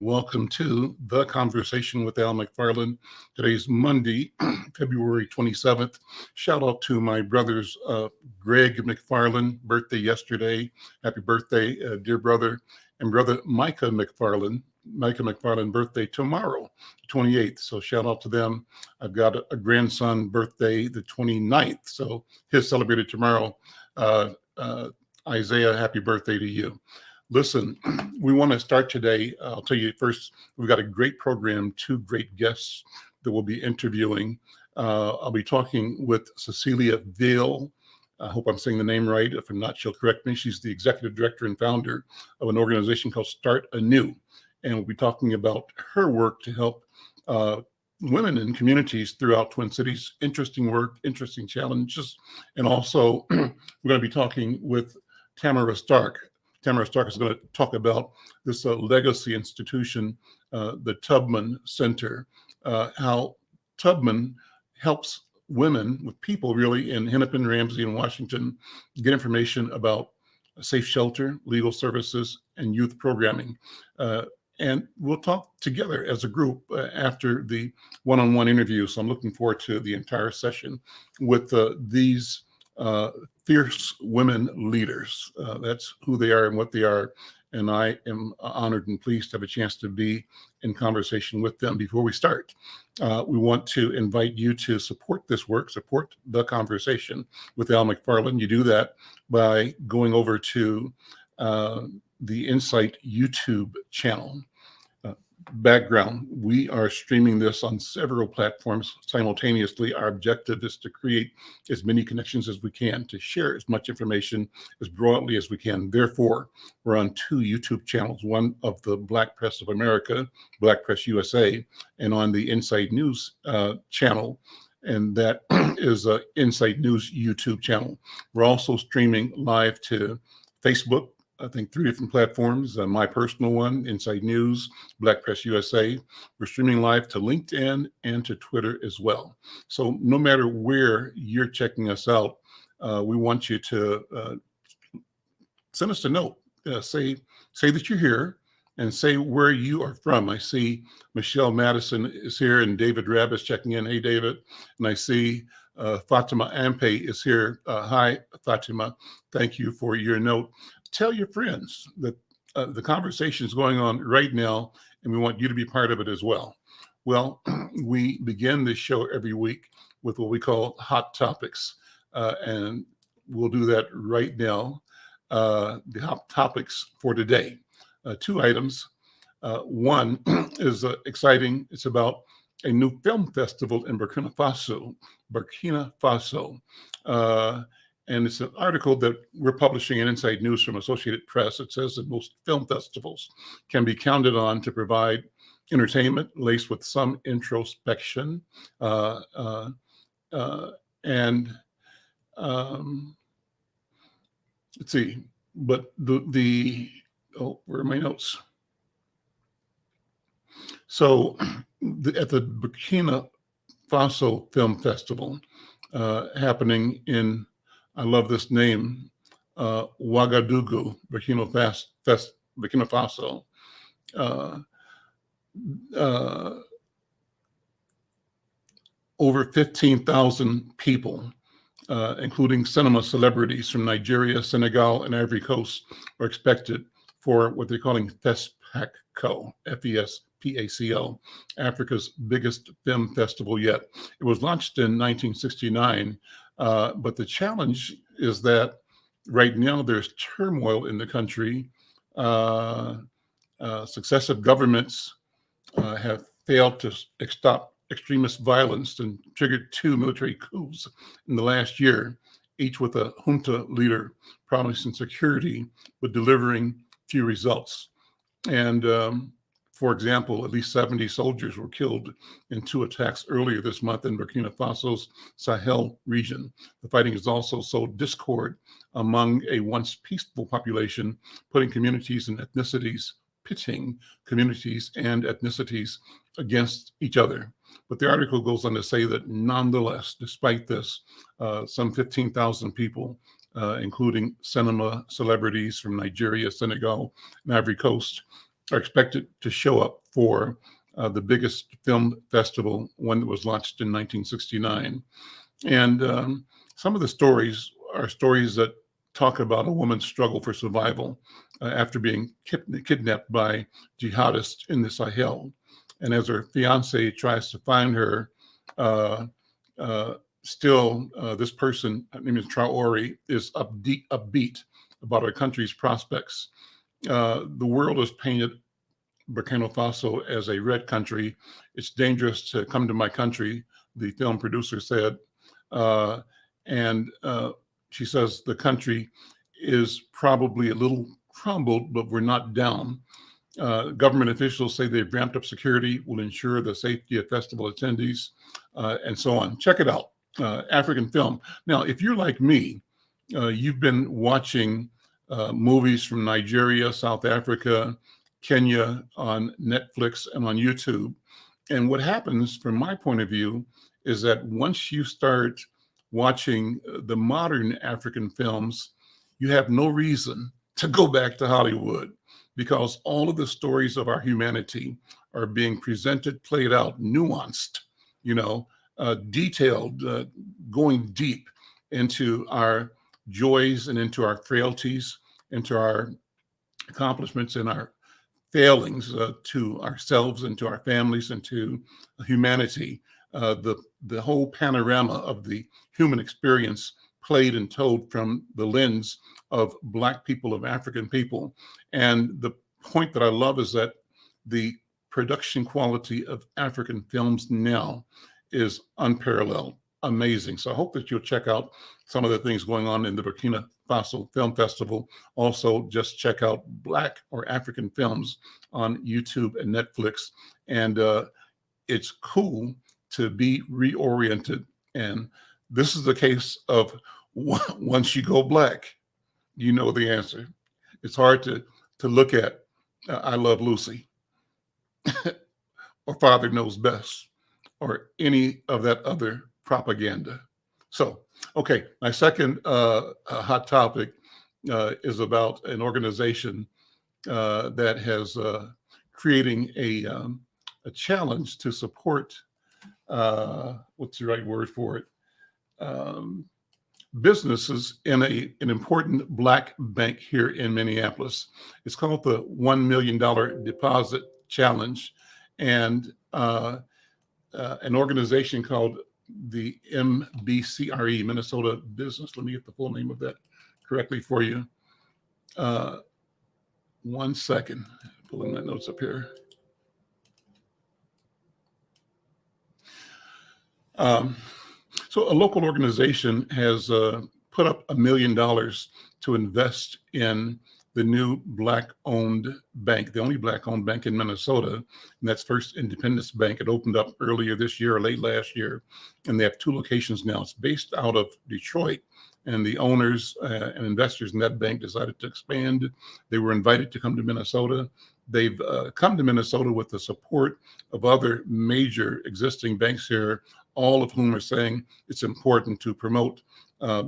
Welcome to The Conversation with Al McFarlane. Today's Monday, February 27th. Shout out to my brothers, Greg McFarlane, birthday yesterday. Happy birthday, dear brother. And brother Micah McFarlane, birthday tomorrow, 28th. So shout out to them. I've got a grandson, birthday the 29th. So his celebrated tomorrow. Isaiah, happy birthday to you. Listen, we want to start today. I'll tell you first, we've got a great program, two great guests that we'll be interviewing. I'll be talking with Cecelia Viel. I hope I'm saying the name right. If I'm not, she'll correct me. She's the executive director and founder of an organization called StartAnew. And we'll be talking about her work to help women in communities throughout Twin Cities. Interesting work, interesting challenges. And also, we're going to be talking with Tamara Stark. Tamara Stark is going to talk about this legacy institution, the Tubman Center, how Tubman helps women with people really in Hennepin, Ramsey, and Washington get information about safe shelter, legal services, and youth programming. And we'll talk together as a group after the one-on-one interview. So I'm looking forward to the entire session with these fierce women leaders. That's who they are and what they are. And I am honored and pleased to have a chance to be in conversation with them. Before we start, we want to invite you to support this work, support The Conversation with Al McFarlane. You do that by going over to the Insight YouTube channel. Background, we are streaming this on several platforms simultaneously. Our objective is to create as many connections as we can, to share as much information as broadly as we can. Therefore, we're on two YouTube channels, one of the Black Press of America, Black Press USA, and on the Insight News channel, and that is Insight News YouTube channel. We're also streaming live to Facebook, I think 3 different platforms, my personal one, Insight News, Black Press USA. We're streaming live to LinkedIn and to Twitter as well. So no matter where you're checking us out, we want you to send us a note. Say that you're here and say where you are from. I see Michelle Madison is here and David Rabb is checking in. Hey, David. And I see Fatima Ampe is here. Hi, Fatima. Thank you for your note. Tell your friends that the conversation is going on right now, and we want you to be part of it as well. Well, we begin this show every week with what we call hot topics, and we'll do that right now. The hot topics for today, 2 items. One is exciting. It's about a new film festival in Burkina Faso. And it's an article that we're publishing in Inside News from Associated Press. It says that most film festivals can be counted on to provide entertainment laced with some introspection. And let's see, but where are my notes? So at the Burkina Faso Film Festival happening in, I love this name, Ouagadougou, Burkina Faso. Over 15,000 people, including cinema celebrities from Nigeria, Senegal, and Ivory Coast, are expected for what they're calling FESPACO, FESPACO, Africa's biggest film festival yet. It was launched in 1969. But the challenge is that right now there's turmoil in the country. Successive governments have failed to stop extremist violence and triggered 2 military coups in the last year, each with a junta leader promising security but delivering few results. And for example, at least 70 soldiers were killed in 2 attacks earlier this month in Burkina Faso's Sahel region. The fighting has also sowed discord among a once peaceful population, pitting communities and ethnicities against each other. But the article goes on to say that nonetheless, despite this, some 15,000 people, including cinema celebrities from Nigeria, Senegal, and Ivory Coast, are expected to show up for the biggest film festival, one that was launched in 1969. And some of the stories are stories that talk about a woman's struggle for survival after being kidnapped by jihadists in the Sahel. And as her fiance tries to find her, uh, this person, her name is Traore, is upbeat about our country's prospects. The world has painted Burkina Faso as a red country. It's dangerous to come to my country, the film producer said. Uh, and she says the country is probably a little crumbled, but we're not down. Government officials say they've ramped up security, will ensure the safety of festival attendees, and so on. Check it out, African film. Now, if you're like me, you've been watching movies from Nigeria, South Africa, Kenya on Netflix and on YouTube. And what happens, from my point of view, is that once you start watching the modern African films, you have no reason to go back to Hollywood, because all of the stories of our humanity are being presented, played out, nuanced, detailed, going deep into our joys and into our frailties, into our accomplishments and our failings to ourselves and to our families and to humanity. The whole panorama of the human experience played and told from the lens of Black people, of African people. And the point that I love is that the production quality of African films now is unparalleled, amazing. So I hope that you'll check out some of the things going on in the Burkina Faso Film Festival. Also, just check out Black or African films on YouTube and Netflix. And it's cool to be reoriented. And this is the case of once you go Black, you know the answer. It's hard to look at I Love Lucy or Father Knows Best or any of that other propaganda. So, okay, my second hot topic is about an organization that has creating a challenge to support, what's the right word for it? Businesses in an important Black bank here in Minneapolis. It's called the $1 million Deposit Challenge, and an organization called the MBCRE, Minnesota Business. Let me get the full name of that correctly for you. 1 second, pulling my notes up here. So a local organization has put up $1 million to invest in the new Black-owned bank, the only Black-owned bank in Minnesota, and that's First Independence Bank. It opened up earlier this year or late last year, and they have 2 locations now. It's based out of Detroit, and the owners and investors in that bank decided to expand. They were invited to come to Minnesota. They've come to Minnesota with the support of other major existing banks here, all of whom are saying it's important to promote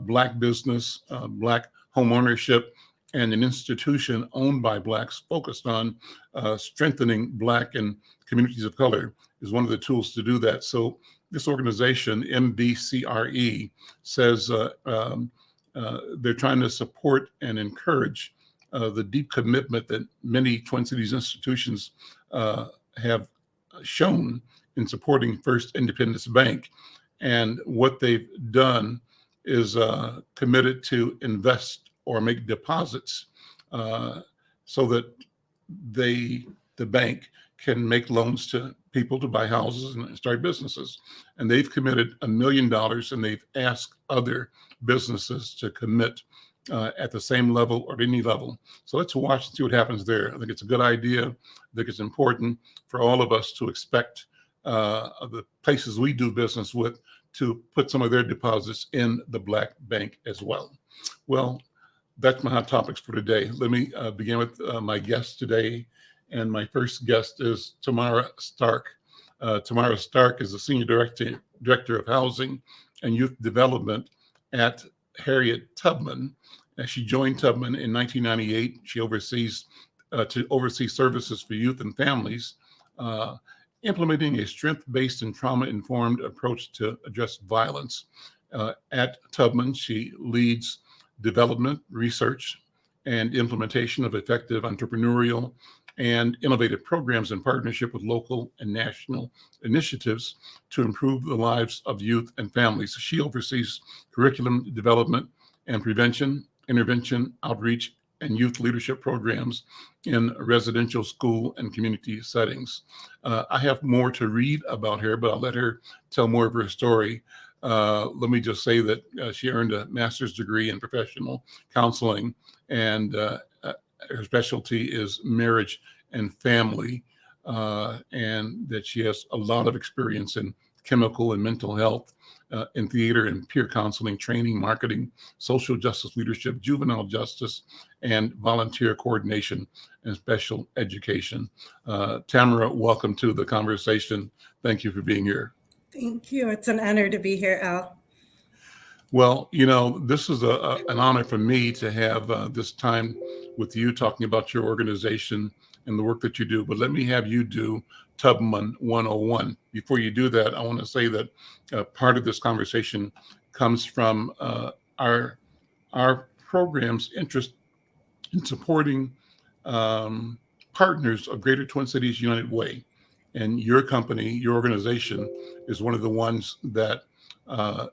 Black business, Black home ownership, and an institution owned by Blacks focused on strengthening Black and communities of color is one of the tools to do that. So this organization, MBCRE, says they're trying to support and encourage the deep commitment that many Twin Cities institutions have shown in supporting First Independence Bank. And what they've done is committed to invest or make deposits so that the bank can make loans to people to buy houses and start businesses. And they've committed $1 million, and they've asked other businesses to commit at the same level or any level. So let's watch and see what happens there. I think it's a good idea. I think it's important for all of us to expect the places we do business with to put some of their deposits in the Black bank as well. Well, that's my hot topics for today. Let me begin with my guest today. And my first guest is Tamara Stark. Tamara Stark is the Senior Director of Housing and Youth Development at Harriet Tubman. She joined Tubman in 1998. She oversees to oversee services for youth and families, implementing a strength-based and trauma-informed approach to address violence. At Tubman, she leads development, research, and implementation of effective entrepreneurial and innovative programs in partnership with local and national initiatives to improve the lives of youth and families. She oversees curriculum development and prevention, intervention, outreach, and youth leadership programs in residential, school, and community settings. I have more to read about her, but I'll let her tell more of her story. Let me just say that she earned a master's degree in professional counseling, and her specialty is marriage and family, and that she has a lot of experience in chemical and mental health, in theater and peer counseling, training, marketing, social justice leadership, juvenile justice, and volunteer coordination and special education. Tamara, welcome to the conversation. Thank you for being here. Thank you. It's an honor to be here, Al. Well, this is an honor for me to have this time with you talking about your organization and the work that you do. But let me have you do Tubman 101. Before you do that, I want to say that part of this conversation comes from our program's interest in supporting partners of Greater Twin Cities United Way. And your company, your organization, is one of the ones that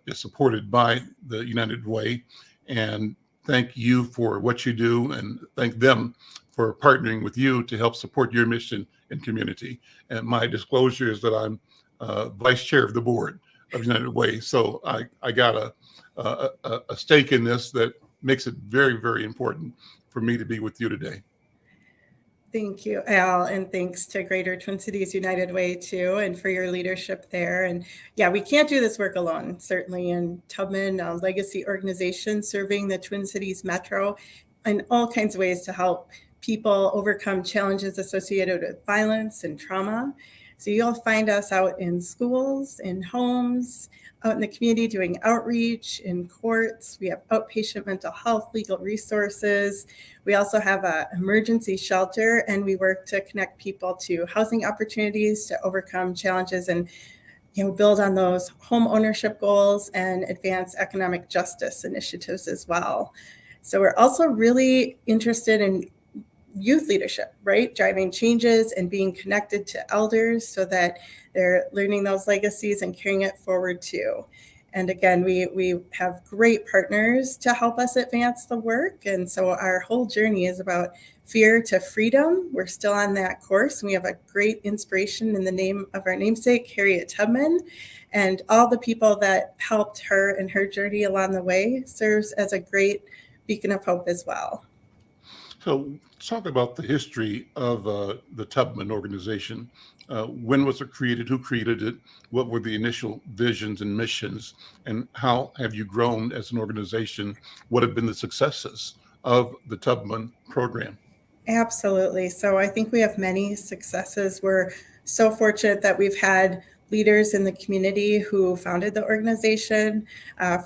is supported by the United Way. And thank you for what you do, and thank them for partnering with you to help support your mission and community. And my disclosure is that I'm vice chair of the board of United Way. So I got a stake in this that makes it very, very important for me to be with you today. Thank you, Al, and thanks to Greater Twin Cities United Way too, and for your leadership there. And yeah, we can't do this work alone, certainly. And Tubman, a legacy organization serving the Twin Cities Metro in all kinds of ways to help people overcome challenges associated with violence and trauma. So you'll find us out in schools, in homes, out in the community doing outreach, in courts. We have outpatient mental health, legal resources. We also have an emergency shelter, and we work to connect people to housing opportunities to overcome challenges and build on those home ownership goals and advance economic justice initiatives as well. So we're also really interested in youth leadership, right? Driving changes and being connected to elders so that they're learning those legacies and carrying it forward too. And again, we have great partners to help us advance the work. And so our whole journey is about fear to freedom. We're still on that course. We have a great inspiration in the name of our namesake, Harriet Tubman, and all the people that helped her in her journey along the way serves as a great beacon of hope as well. So talk about the history of the Tubman organization. When was it created? Who created it? What were the initial visions and missions? And how have you grown as an organization? What have been the successes of the Tubman program? Absolutely. So I think we have many successes. We're so fortunate that we've had leaders in the community who founded the organization.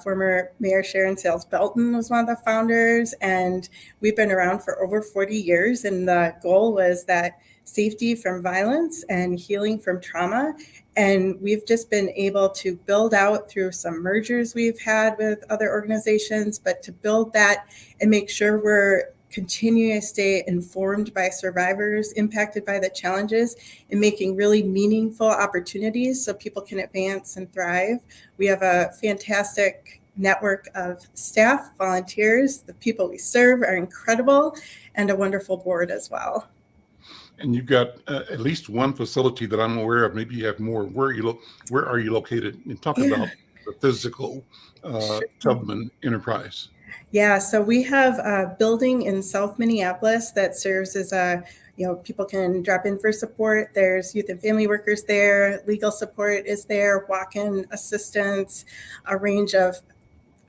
Former Mayor Sharon Sales Belton was one of the founders, and we've been around for over 40 years. And the goal was that safety from violence and healing from trauma. And we've just been able to build out through some mergers we've had with other organizations, but to build that and make sure we're continuing to stay informed by survivors impacted by the challenges and making really meaningful opportunities so people can advance and thrive. We have a fantastic network of staff, volunteers. The people we serve are incredible, and a wonderful board as well. And you've got at least one facility that I'm aware of. Maybe you have more. Where are you located? And talk about the physical Tubman enterprise. Yeah, so we have a building in South Minneapolis that serves as a, people can drop in for support. There's youth and family workers there, legal support is there, walk-in assistance, a range of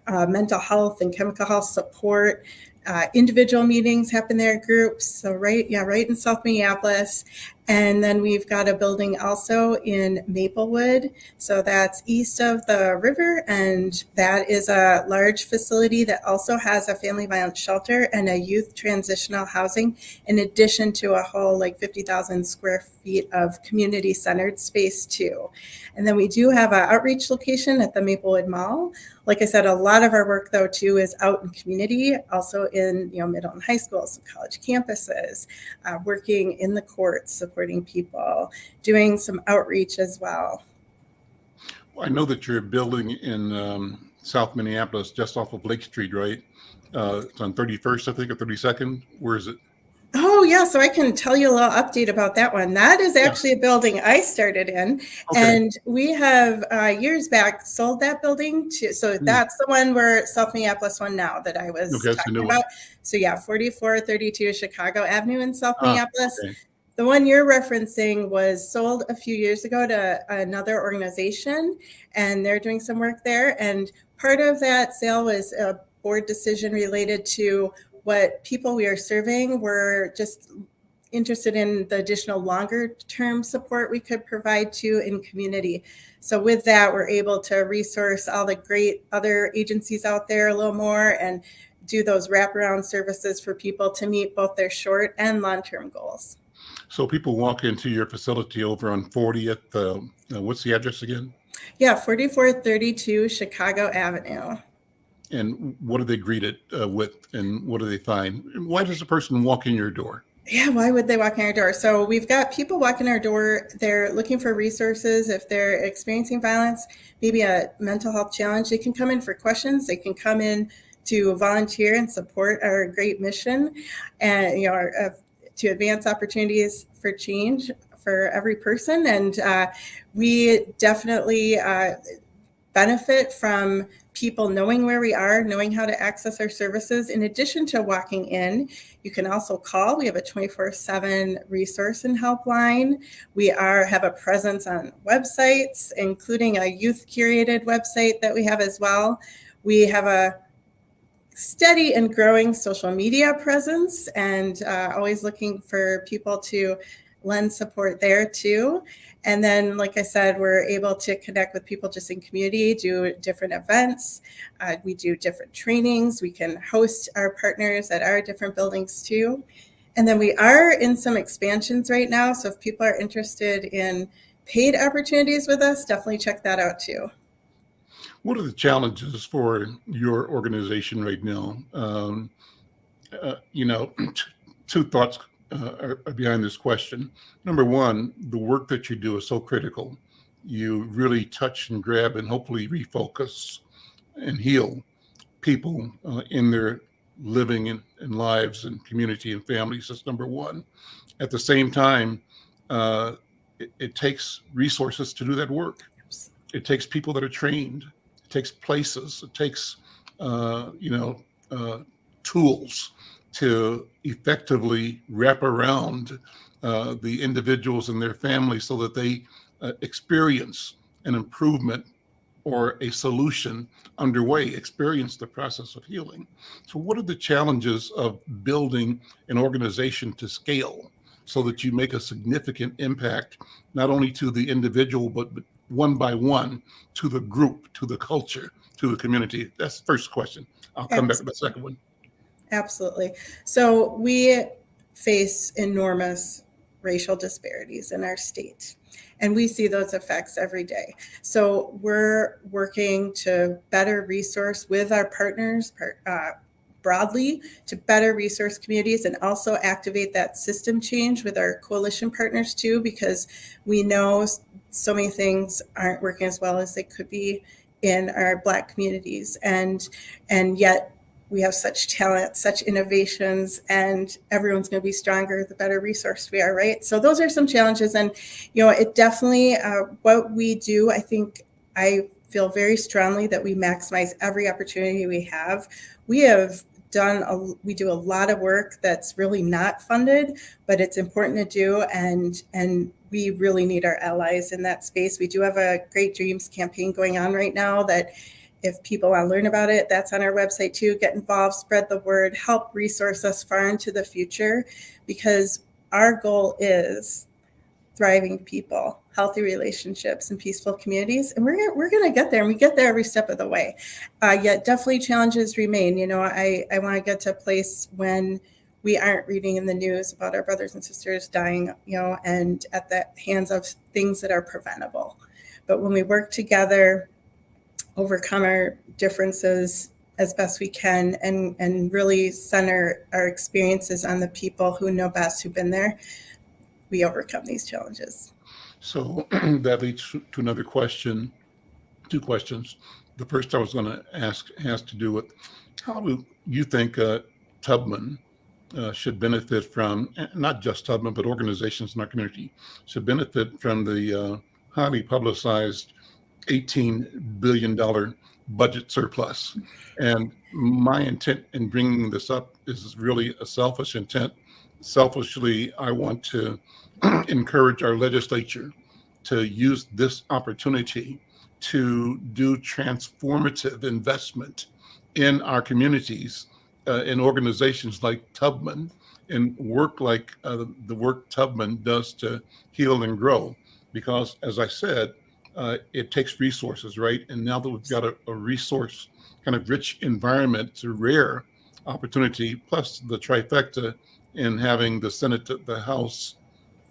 mental health and chemical health support. Individual meetings happen there, groups. So right in South Minneapolis. And then we've got a building also in Maplewood. So that's east of the river. And that is a large facility that also has a family violence shelter and a youth transitional housing, in addition to a whole like 50,000 square feet of community centered space too. And then we do have an outreach location at the Maplewood Mall. Like I said, a lot of our work though too is out in community, also in middle and high schools, college campuses, working in the courts, supporting people, doing some outreach as well. I know that you're building in South Minneapolis, just off of Lake Street, right? It's on 31st, I think, or 32nd. Where is it? Oh, yeah. So I can tell you a little update about that one. That is actually a building I started in. Okay. And we have years back sold that building to, so that's the one where South Minneapolis one now that I was Okay, that's the new talking one. about. So yeah, 4432 Chicago Avenue in South Minneapolis. Okay. The one you're referencing was sold a few years ago to another organization, and they're doing some work there. And part of that sale was a board decision related to what people we are serving were just interested in the additional longer term support we could provide to in community. So with that, we're able to resource all the great other agencies out there a little more and do those wraparound services for people to meet both their short and long-term goals. So people walk into your facility over on 40th. What's the address again? Yeah, 4432 Chicago Avenue. And what are they greeted with, and what do they find? And why does a person walk in your door? Yeah, why would they walk in our door? So we've got people walking our door. They're looking for resources. If they're experiencing violence, maybe a mental health challenge, they can come in for questions. They can come in to volunteer and support our great mission, and to advance opportunities for change for every person. And we definitely benefit from people knowing where we are, knowing how to access our services. In addition to walking in, you can also call. We have a 24/7 resource and helpline. We have a presence on websites, including a youth curated website that we have as well. We have a steady and growing social media presence, and always looking for people to lend support there too. And then, like I said, we're able to connect with people just in community, do different events. We do different trainings. We can host our partners at our different buildings too. And then we are in some expansions right now. So if people are interested in paid opportunities with us, definitely check that out too. What are the challenges for your organization right now? Two thoughts are behind this question. Number one, the work that you do is so critical. You really touch and grab and hopefully refocus and heal people in their living and lives and community and families. That's number one. At the same time, it takes resources to do that work. It takes people that are trained. It takes places. It takes, tools to effectively wrap around the individuals and their families so that they experience an improvement or a solution underway, experience the process of healing. So what are the challenges of building an organization to scale so that you make a significant impact, not only to the individual, but one by one, to the group, to the culture, to the community? That's the first question. I'll come back to the second one. Absolutely. So we face enormous racial disparities in our state, and we see those effects every day. So we're working to better resource with our partners broadly to better resource communities, and also activate that system change with our coalition partners too, because we know so many things aren't working as well as they could be in our Black communities, and yet we have such talent, such innovations, and everyone's going to be stronger the better resourced we are, right? So those are some challenges. And, it definitely, what we do, I feel very strongly that we maximize every opportunity we have. We do a lot of work that's really not funded, but it's important to do. And we really need our allies in that space. We do have a Great Dreams campaign going on right now that, if people want to learn about it, that's on our website too. Get involved, spread the word, help resource us far into the future, because our goal is thriving people, healthy relationships, and peaceful communities. And we're going to get there, and we get there every step of the way. Yet definitely challenges remain. I want to get to a place when we aren't reading in the news about our brothers and sisters dying, and at the hands of things that are preventable. But when we work together, overcome our differences as best we can, and really center our experiences on the people who know best, who've been there, we overcome these challenges. So that leads to another question, two questions. The first I was going to ask has to do with how do you think Tubman should benefit from, not just Tubman, but organizations in our community should benefit from the highly publicized $18 billion budget surplus. And my intent in bringing this up is really a selfish intent. Selfishly, I want to encourage our legislature to use this opportunity to do transformative investment in our communities, in organizations like Tubman, and work like the work Tubman does to heal and grow. Because as I said, it takes resources, right? And now that we've got a resource kind of rich environment, it's a rare opportunity, plus the trifecta in having the Senate, the House,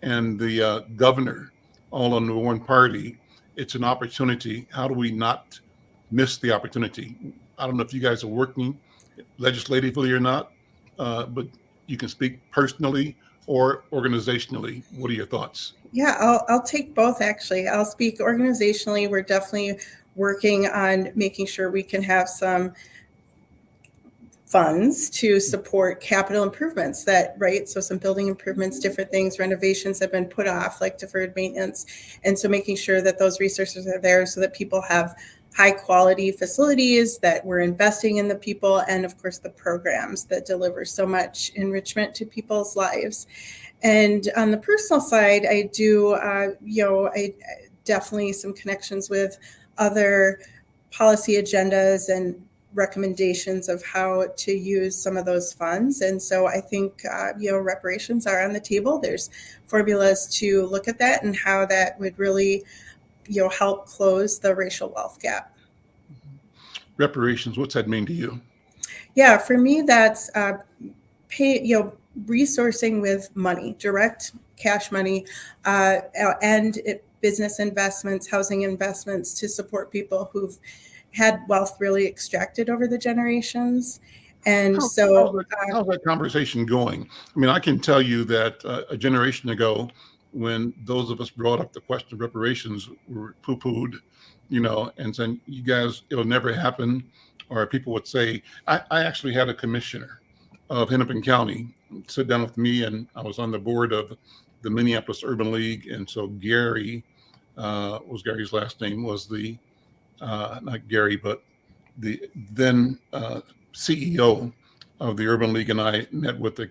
and the governor all under one party. It's an opportunity. How do we not miss the opportunity? I don't know if you guys are working legislatively or not, but you can speak personally or organizationally. What are your thoughts? Yeah, I'll take both, actually. I'll speak organizationally. We're definitely working on making sure we can have some funds to support capital improvements so some building improvements, different things, renovations have been put off, like deferred maintenance. And so making sure that those resources are there so that people have high quality facilities, that we're investing in the people, and of course the programs that deliver so much enrichment to people's lives. And on the personal side, I do, I definitely some connections with other policy agendas and recommendations of how to use some of those funds. And so I think, reparations are on the table. There's formulas to look at that and how that would really, help close the racial wealth gap. Reparations, what's that mean to you? Yeah, for me, that's resourcing with money, direct cash money, and business investments, housing investments to support people who've had wealth really extracted over the generations. And how's that conversation going? I mean, I can tell you that a generation ago, when those of us brought up the question of reparations, were poo-pooed, and saying, you guys, it'll never happen. Or people would say, I actually had a commissioner of Hennepin County sit down with me, and I was on the board of the Minneapolis Urban League. And so Gary, was Gary's last name, was the, not Gary, but the then CEO of the Urban League, and I met with the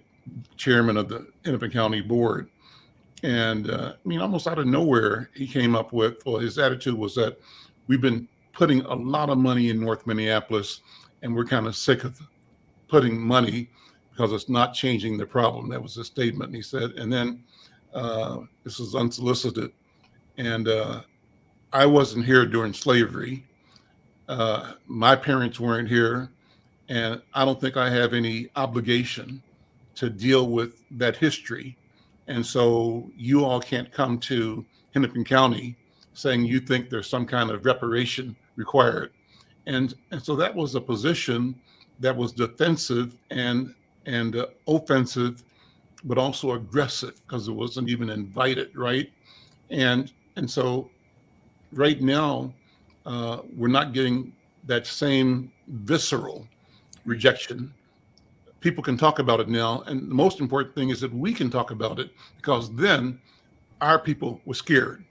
chairman of the Hennepin County board. And almost out of nowhere, he came up with, well, his attitude was that we've been putting a lot of money in North Minneapolis, and we're kind of sick of putting money because it's not changing the problem. That was his statement. And he said, and then this is unsolicited, and I wasn't here during slavery. My parents weren't here, and I don't think I have any obligation to deal with that history. And so you all can't come to Hennepin County saying you think there's some kind of reparation required. And so that was a position that was defensive and offensive, but also aggressive, because it wasn't even invited, right? And so right now, we're not getting that same visceral rejection. People can talk about it now. And the most important thing is that we can talk about it, because then our people were scared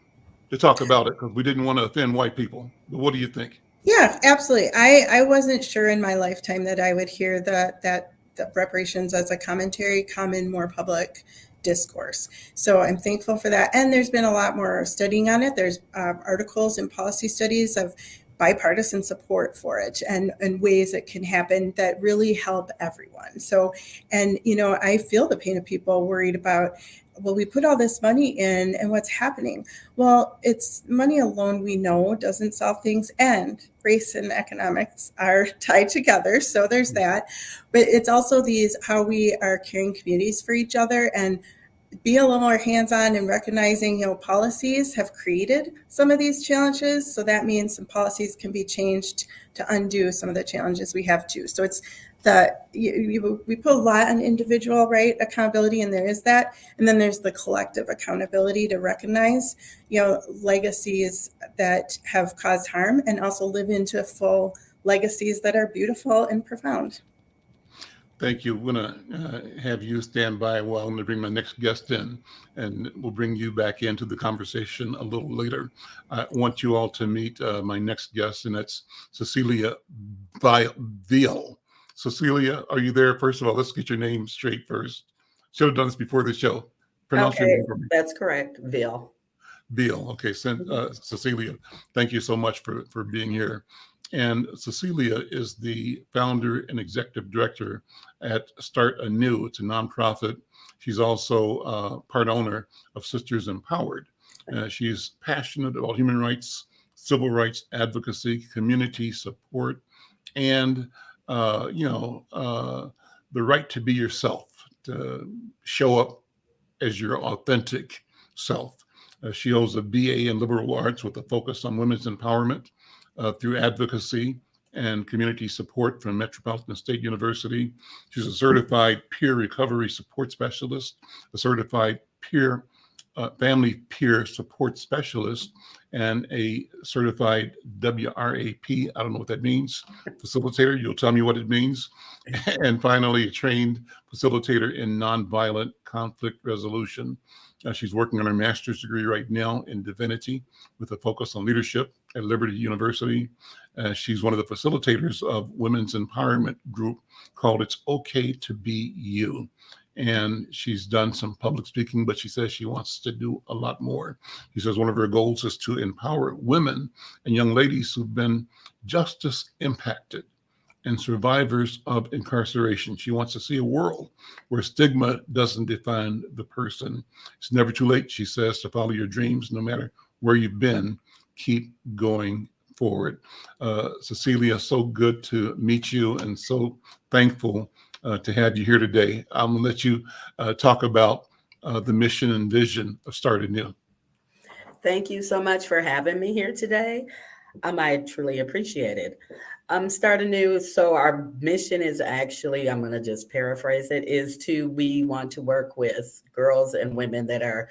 to talk about it because we didn't want to offend white people. But what do you think? Yeah, absolutely. I wasn't sure in my lifetime that I would hear that the reparations as a commentary come in more public discourse. So I'm thankful for that. And there's been a lot more studying on it. There's articles and policy studies of bipartisan support for it and ways it can happen that really help everyone. So, and, I feel the pain of people worried about, well, we put all this money in and what's happening? Well, it's money alone, we know, doesn't solve things, and race and economics are tied together. So there's that. But it's also how we are caring communities for each other and be a little more hands-on in recognizing, policies have created some of these challenges. So that means some policies can be changed to undo some of the challenges we have too. So it's we put a lot on individual, right, accountability, and there is that. And then there's the collective accountability to recognize, legacies that have caused harm and also live into full legacies that are beautiful and profound. Thank you. We're going to have you stand by while I'm going to bring my next guest in, and we'll bring you back into the conversation a little later. I want you all to meet my next guest, and that's Cecelia Viel. Cecelia, are you there? First of all, let's get your name straight first. Should have done this before the show. Pronounce your name for me. That's correct, Viel. Viel. Okay, Cecelia, thank you so much for being here. And Cecelia is the founder and executive director at StartAnew. It's a nonprofit. She's also part owner of Sisters Empowered. She's passionate about human rights, civil rights advocacy, community support, and the right to be yourself, to show up as your authentic self. She holds a BA in liberal arts with a focus on women's empowerment through advocacy and community support from Metropolitan State University. She's a certified peer recovery support specialist, a certified family peer support specialist, and a certified WRAP, I don't know what that means, facilitator. You'll tell me what it means. And finally, a trained facilitator in nonviolent conflict resolution. She's working on her master's degree right now in divinity with a focus on leadership at Liberty University. She's one of the facilitators of women's empowerment group called It's Okay to Be You. And she's done some public speaking, but she says she wants to do a lot more. She says one of her goals is to empower women and young ladies who've been justice impacted and survivors of incarceration. She wants to see a world where stigma doesn't define the person. It's never too late, she says, to follow your dreams, no matter where you've been. Keep going forward. Cecelia, so good to meet you and so thankful to have you here today. I'm going to let you talk about the mission and vision of StartAnew. Thank you so much for having me here today. I truly appreciate it. StartAnew, so our mission is actually, I'm going to just paraphrase it, we want to work with girls and women that are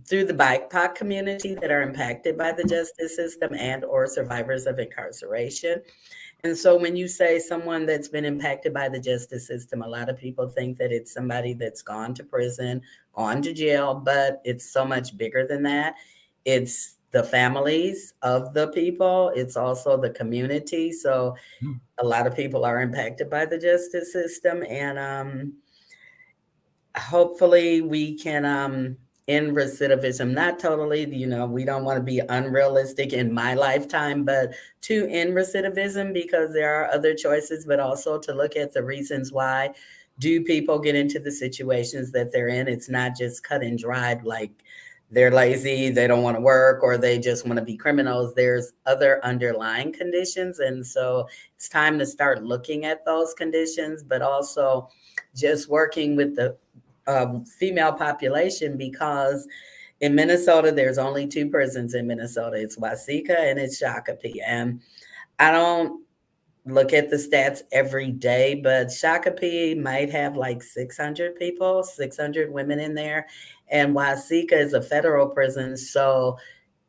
through the BIPOC community that are impacted by the justice system and or survivors of incarceration. And so when you say someone that's been impacted by the justice system, a lot of people think that it's somebody that's gone to prison, gone to jail, but it's so much bigger than that. It's the families of the people. It's also the community. So a lot of people are impacted by the justice system. And hopefully we can end recidivism, not totally, we don't want to be unrealistic in my lifetime, but to end recidivism, because there are other choices, but also to look at the reasons why do people get into the situations that they're in. It's not just cut and dried, like they're lazy, they don't want to work, or they just want to be criminals. There's other underlying conditions. And so it's time to start looking at those conditions, but also just working with the female population, because in Minnesota, there's only 2 prisons in Minnesota. It's Waseca and it's Shakopee. And I don't look at the stats every day, but Shakopee might have like 600 people, 600 women in there. And Waseca is a federal prison. So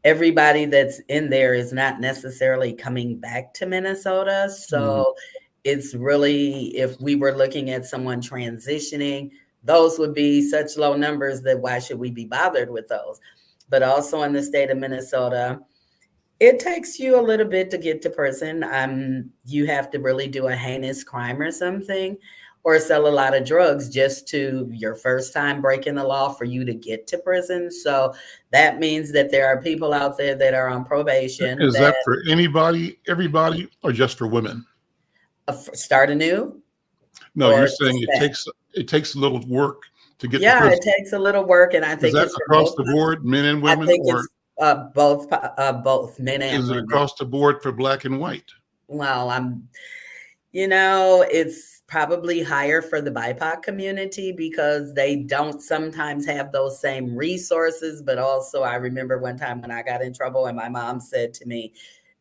everybody that's in there is not necessarily coming back to Minnesota. So it's really, if we were looking at someone transitioning, those would be such low numbers that why should we be bothered with those? But also in the state of Minnesota, it takes you a little bit to get to prison. You have to really do a heinous crime or something, or sell a lot of drugs just to your first time breaking the law for you to get to prison. So that means that there are people out there that are on probation. Is that for anybody, everybody, or just for women? Start anew? No, you're saying it takes a little work to get to prison. It takes a little work, and I think is that it's across the board, men and women, I think or it's both men and is it women. across the board for black and white? Well, it's probably higher for the BIPOC community because they don't sometimes have those same resources. But also, I remember one time when I got in trouble and my mom said to me,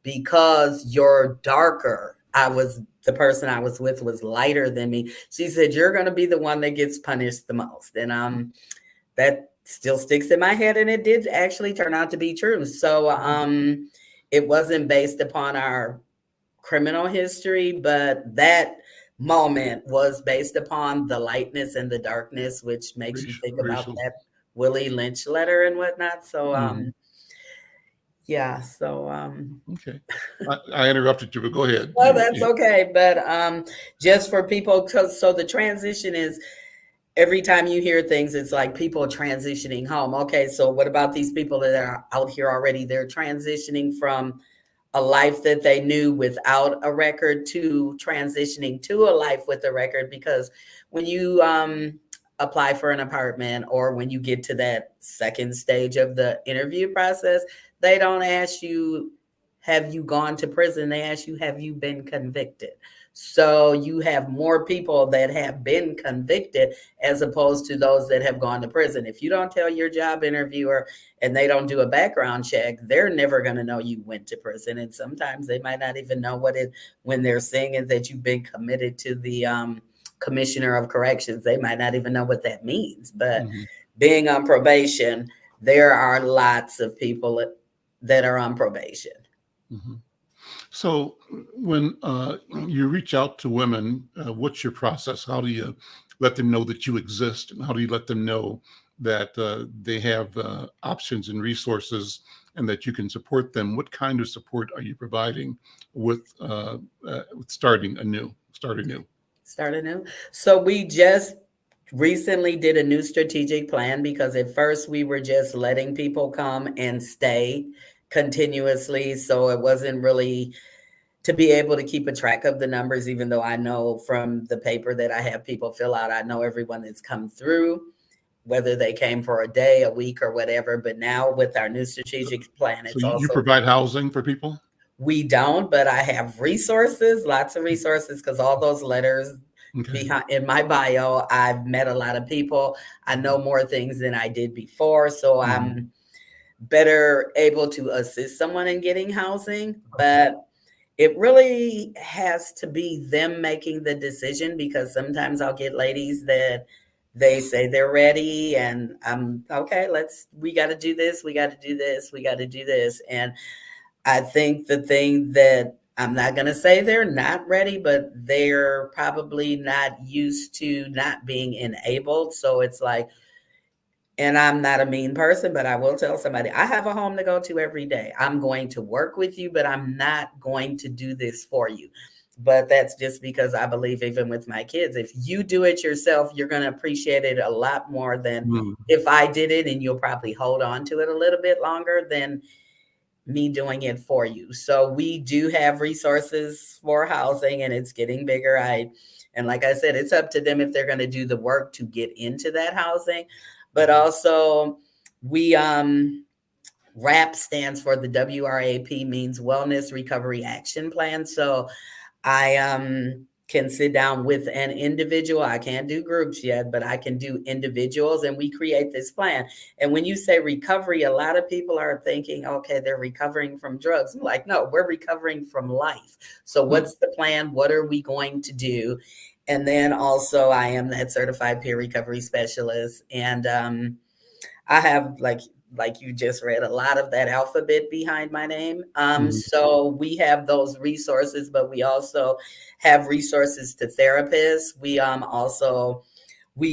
because you're darker, the person I was with was lighter than me. She said, you're going to be the one that gets punished the most. And that still sticks in my head. And it did actually turn out to be true. So it wasn't based upon our criminal history, but that moment was based upon the lightness and the darkness, which makes you think about that Willie Lynch letter and whatnot. So okay. I interrupted you, but go ahead. Well, that's okay. But just for people, so the transition is, every time you hear things, it's like people transitioning home. Okay, so what about these people that are out here already? They're transitioning from a life that they knew without a record to transitioning to a life with a record. Because when you apply for an apartment, or when you get to that second stage of the interview process, they don't ask you, have you gone to prison? They ask you, have you been convicted? So you have more people that have been convicted as opposed to those that have gone to prison. If you don't tell your job interviewer and they don't do a background check, they're never going to know you went to prison. And sometimes they might not even know when they're saying it, that you've been committed to the commissioner of corrections. They might not even know what that means. But being on probation, there are lots of people that are on probation. So when you reach out to women, what's your process? How do you let them know that you exist? And how do you let them know that they have options and resources and that you can support them? What kind of support are you providing with starting anew? So we just recently did a new strategic plan, because at first we were just letting people come and stay continuously. So it wasn't really to be able to keep a track of the numbers, even though I know from the paper that I have people fill out, I know everyone that's come through, whether they came for a day, a week, or whatever. But now with our new strategic plan, it's you provide housing for people? We don't, but I have resources, lots of resources, because all those letters behind in my bio, I've met a lot of people. I know more things than I did before. So I'm better able to assist someone in getting housing. But it really has to be them making the decision, because sometimes I'll get ladies that they say they're ready and I'm okay, we got to do this. We got to do this. We got to do this. And I think the thing that I'm not going to say they're not ready, but they're probably not used to not being enabled. So it's like, and I'm not a mean person, but I will tell somebody, I have a home to go to every day. I'm going to work with you, but I'm not going to do this for you. But that's just because I believe, even with my kids, if you do it yourself, you're going to appreciate it a lot more than if I did it, and you'll probably hold on to it a little bit longer than me doing it for you. So we do have resources for housing, and it's getting bigger. And like I said, it's up to them if they're going to do the work to get into that housing. But also WRAP stands for the WRAP, means Wellness Recovery Action Plan. So I can sit down with an individual. I can't do groups yet, but I can do individuals, and we create this plan. And when you say recovery, a lot of people are thinking, okay, they're recovering from drugs. I'm like, no, we're recovering from life. So what's the plan? What are we going to do? And then also I am that certified peer recovery specialist. And I have, like you just read, a lot of that alphabet behind my name. So we have those resources, but we also have resources to therapists. We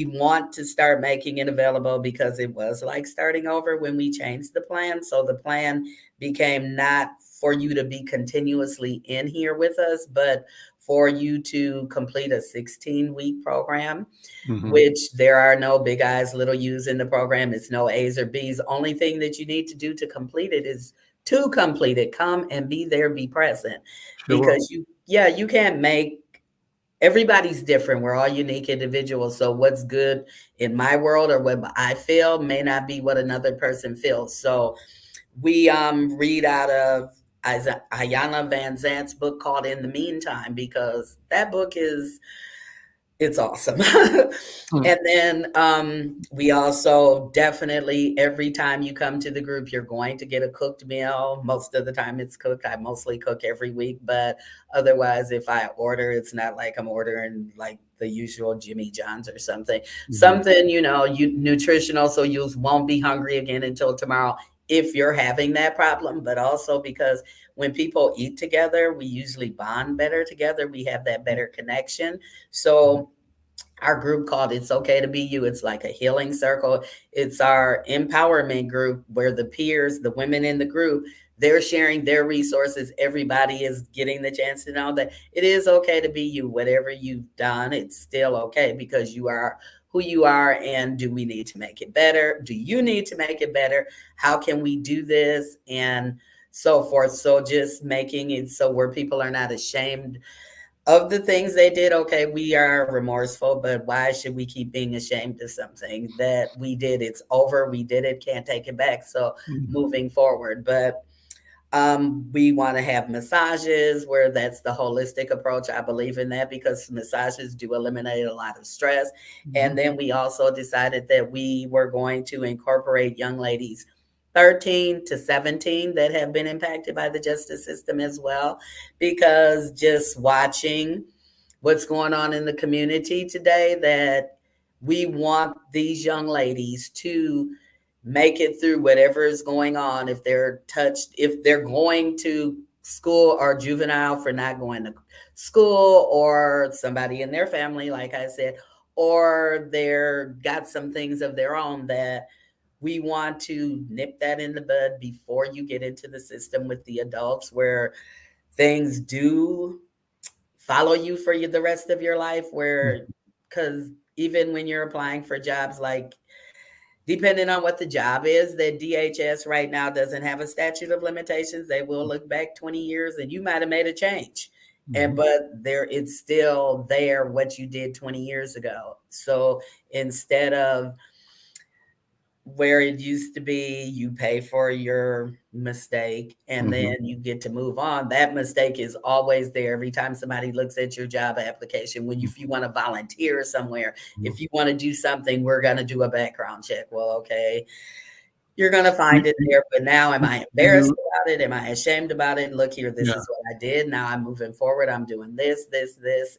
want to start making it available, because it was like starting over when we changed the plan. So the plan became not for you to be continuously in here with us, but for you to complete a 16-week program, Mhm. which there are no big I's, little U's in the program. It's no A's or B's. Only thing that you need to do to complete it is to complete it. Come and be there, be present. Sure. Because you can't make, everybody's different. We're all unique individuals. So what's good in my world or what I feel may not be what another person feels. So we read out of Ayanna Van Zant's book called In the Meantime, because that book it's awesome. Hmm. And then we also definitely, every time you come to the group, you're going to get a cooked meal. Most of the time it's cooked. I mostly cook every week, but otherwise, if I order, it's not like I'm ordering like the usual Jimmy John's or something. Mhm. Something, nutritional, so you won't be hungry again until tomorrow if you're having that problem, but also because when people eat together, we usually bond better together. We have that better connection. So our group called It's Okay to Be You. It's like a healing circle. It's our empowerment group where the peers, the women in the group, they're sharing their resources. Everybody is getting the chance to know that it is okay to be you. Whatever you've done, it's still okay because you are who you are. And do we need to make it better? Do you need to make it better? How can we do this? And so forth. So just making it so where people are not ashamed of the things they did. Okay, we are remorseful, but why should we keep being ashamed of something that we did? It's over. We did it. Can't take it back. So Mhm. moving forward, but we want to have massages where that's the holistic approach. I believe in that because massages do eliminate a lot of stress. And Mhm. then we also decided that we were going to incorporate young ladies 13 to 17 that have been impacted by the justice system as well, because just watching what's going on in the community today, that we want these young ladies to make it through whatever is going on. If they're touched, if they're going to school or juvenile for not going to school, or somebody in their family, like I said, or they're got some things of their own, that we want to nip that in the bud before you get into the system with the adults, where things do follow you for you the rest of your life, where because even when you're applying for jobs, like depending on what the job is, that DHS right now doesn't have a statute of limitations. They will look back 20 years and you might have made a change. And Mhm. but there it's still there what you did 20 years ago. So instead of where it used to be, you pay for your mistake and Mhm. then you get to move on. That mistake is always there every time somebody looks at your job application. When if you want to volunteer somewhere, if you want to do something, we're going to do a background check. Well, okay, you're going to You, find it you, there. But now, am I embarrassed you- about it? Am I ashamed about it? Look here, this yeah. is what I did. Now I'm moving forward. I'm doing this,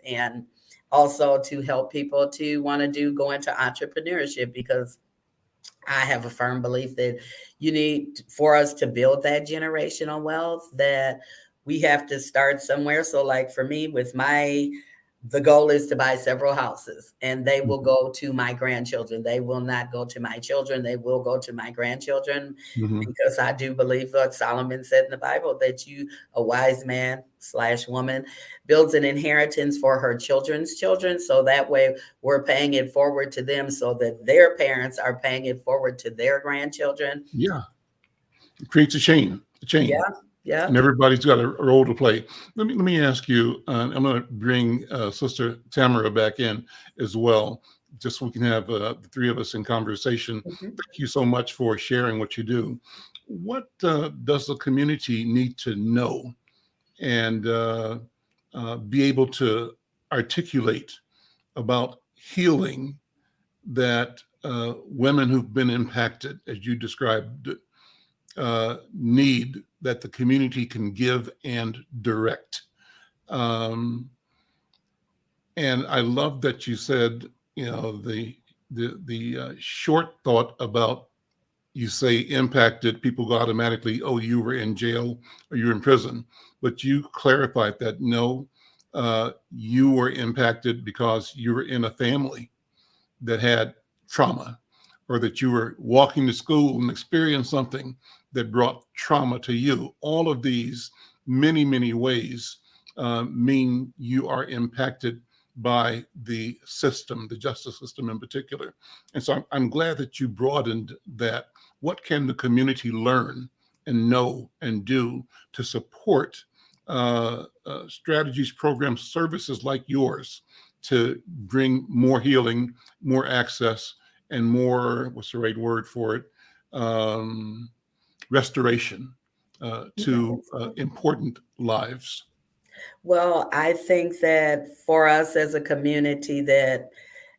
and also to help people to want to go into entrepreneurship, because I have a firm belief that you need for us to build that generational wealth, that we have to start somewhere. So like for me with the goal is to buy several houses and they will Mhm. go to my grandchildren. They will not go to my children. They will go to my grandchildren, Mhm. because I do believe what Solomon said in the Bible, that a wise man / woman builds an inheritance for her children's children. So that way we're paying it forward to them so that their parents are paying it forward to their grandchildren. Yeah. It creates a chain. A chain. Yeah. Yeah. And everybody's got a role to play. Let me ask you. I'm going to bring Sister Tamara back in as well, just so we can have the three of us in conversation. Mhm. Thank you so much for sharing what you do. What does the community need to know and be able to articulate about healing that women who've been impacted, as you described, need that the community can give and direct. Um, and I love that you said, the short thought about, you say impacted, people go automatically, oh, you were in jail or you're in prison. But you clarified that no, you were impacted because you were in a family that had trauma, or that you were walking to school and experienced something that brought trauma to you. All of these many, many ways mean you are impacted by the system, the justice system in particular. And so I'm glad that you broadened that. What can the community learn and know and do to support strategies, programs, services like yours to bring more healing, more access, and more, what's the right word for it, restoration to important lives? Well, I think that for us as a community,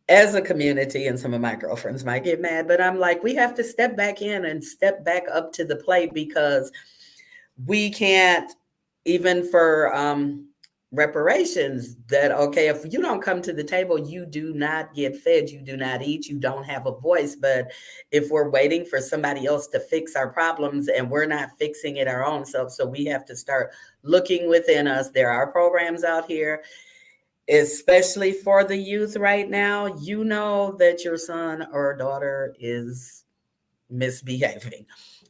and some of my girlfriends might get mad, but I'm like, we have to step back in and step back up to the plate, because we can't, even for reparations, that, okay, if you don't come to the table, you do not get fed, you do not eat, you don't have a voice. But if we're waiting for somebody else to fix our problems and we're not fixing it our own self, so we have to start looking within us. There are programs out here, especially for the youth right now. You know that your son or daughter is misbehaving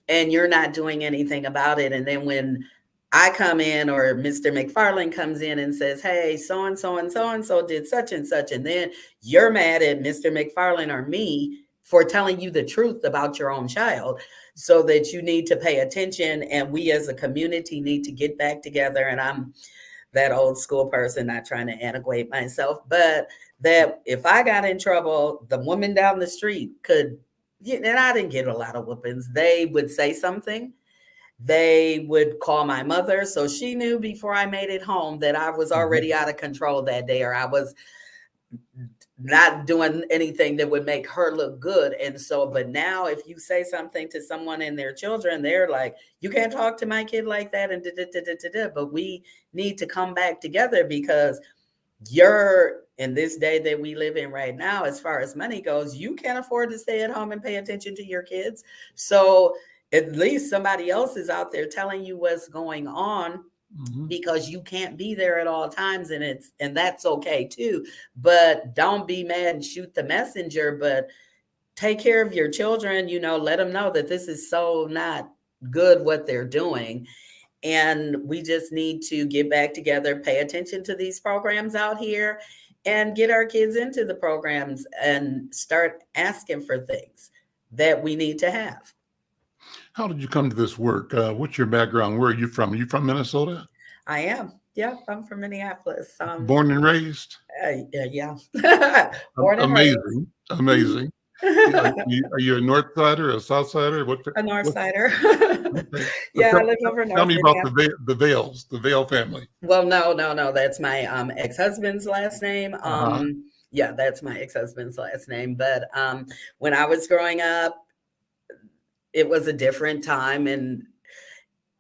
and you're not doing anything about it. And then when I come in, or Mr. McFarlane comes in and says, hey, so-and-so and so-and-so did such and such, and then you're mad at Mr. McFarlane or me for telling you the truth about your own child, so that you need to pay attention. And we as a community need to get back together. And I'm that old school person, not trying to antiquate myself, but that if I got in trouble, the woman down the street could, and I didn't get a lot of whoopings, they would say something. They would call my mother, so she knew before I made it home that I was already out of control that day, or I was not doing anything that would make her look good. And so, but now if you say something to someone and their children, they're like, you can't talk to my kid like that, and but we need to come back together, because you're in this day that we live in right now, as far as money goes, you can't afford to stay at home and pay attention to your kids. So at least somebody else is out there telling you what's going on, because you can't be there at all times. And that's okay too. But don't be mad and shoot the messenger, but take care of your children, let them know that this is so not good what they're doing. And we just need to get back together, pay attention to these programs out here, and get our kids into the programs and start asking for things that we need to have. How did you come to this work? What's your background? Where are you from? Are you from Minnesota? I am. Yeah, I'm from Minneapolis. Born and raised? Yeah. Born and Amazing. raised. Amazing. Are you a North Sider or a South Sider? A North Sider. Okay. Yeah, I live over north. Tell me about the Vales, the Vale family. Well, no. That's my ex-husband's last name. Yeah, that's my ex-husband's last name. But when I was growing up, it was a different time, and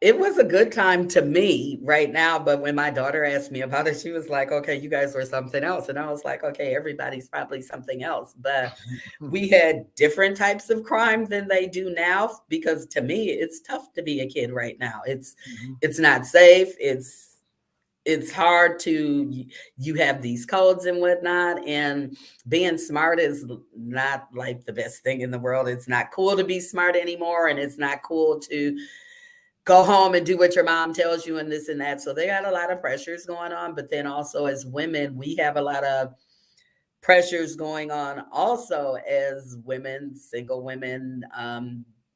it was a good time to me right now. But when my daughter asked me about it, she was like, okay, you guys were something else. And I was like, okay, everybody's probably something else. But we had different types of crime than they do now, because to me, it's tough to be a kid right now. It's not safe. It's hard to, you have these codes and whatnot, and being smart is not like the best thing in the world. It's not cool to be smart anymore. And it's not cool to go home and do what your mom tells you and this and that. So they got a lot of pressures going on. But then also as women, we have a lot of pressures going on also as women, single women,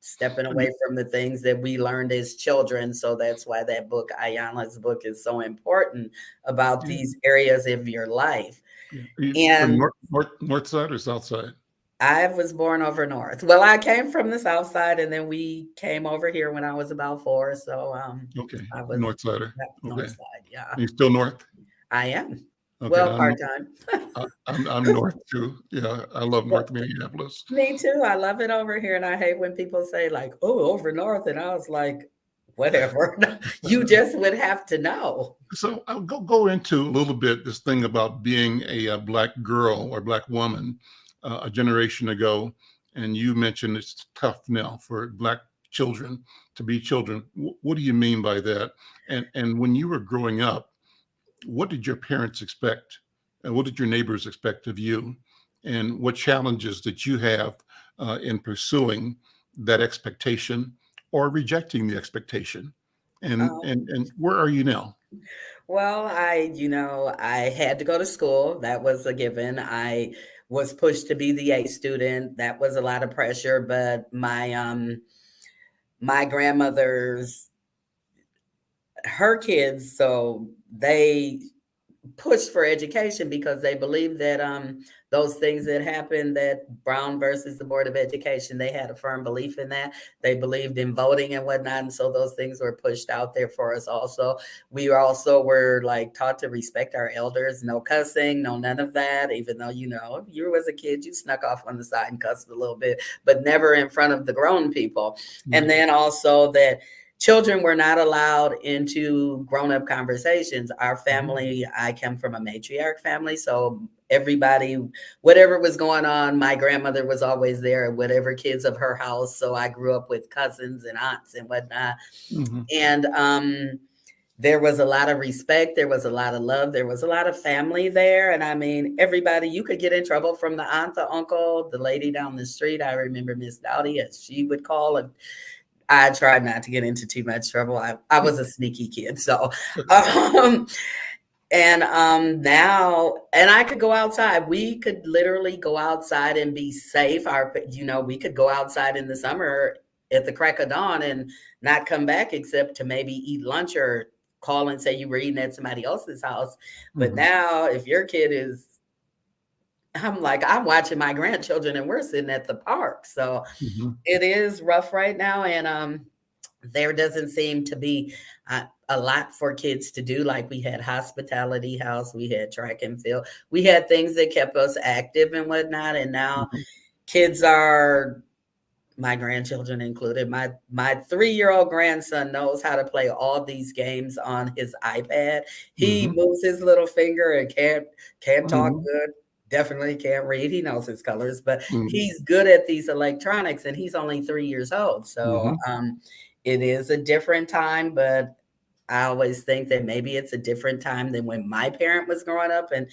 stepping away from the things that we learned as children. So that's why that book, Ayanla's book, is so important about these areas of your life. And north side or south side? I was born over north. Well, I came from the south side, and then we came over here when I was about 4. So okay, I was north sider. North side, yeah. Are you still north? I am. Okay, well, part-time. I'm north too. Yeah, I love North Minneapolis. Me too. I love it over here, and I hate when people say like, "Oh, over north," and I was like, "Whatever." You just would have to know. So I'll go into a little bit this thing about being a Black girl or Black woman a generation ago, and you mentioned it's tough now for Black children to be children. What do you mean by that? And when you were growing up, what did your parents expect? And what did your neighbors expect of you? And what challenges did you have in pursuing that expectation or rejecting the expectation? And where are you now? Well, I had to go to school. That was a given. I was pushed to be the A student. That was a lot of pressure, but my grandmother's her kids, so they pushed for education because they believed that those things that happened, that Brown versus the Board of Education, they had a firm belief in that. They believed in voting and whatnot, and so those things were pushed out there for us. Also, we also were like taught to respect our elders, no cussing, no none of that. Even though if you as a kid, you snuck off on the side and cussed a little bit, but never in front of the grown people. And then also that children were not allowed into grown-up conversations. Our family, I come from a matriarch family, so everybody, whatever was going on, my grandmother was always there, whatever kids of her house. So I grew up with cousins and aunts and whatnot. And there was a lot of respect. There was a lot of love. There was a lot of family there. And I mean, everybody, you could get in trouble from the aunt, the uncle, the lady down the street. I remember Miss Dowdy, as she would call, and I tried not to get into too much trouble. I was a sneaky kid. So, now, and I could go outside. We could literally go outside and be safe. We could go outside in the summer at the crack of dawn and not come back except to maybe eat lunch or call and say you were eating at somebody else's house. But now if your kid is, I'm watching my grandchildren and we're sitting at the park. So it is rough right now. And there doesn't seem to be a lot for kids to do. Like we had hospitality house, we had track and field, we had things that kept us active and whatnot. And now kids are, my grandchildren included, my 3-year-old grandson knows how to play all these games on his iPad. He moves his little finger and can't talk good. Definitely can't read. He knows his colors, but he's good at these electronics and he's only 3 years old. So it is a different time, but I always think that maybe it's a different time than when my parent was growing up and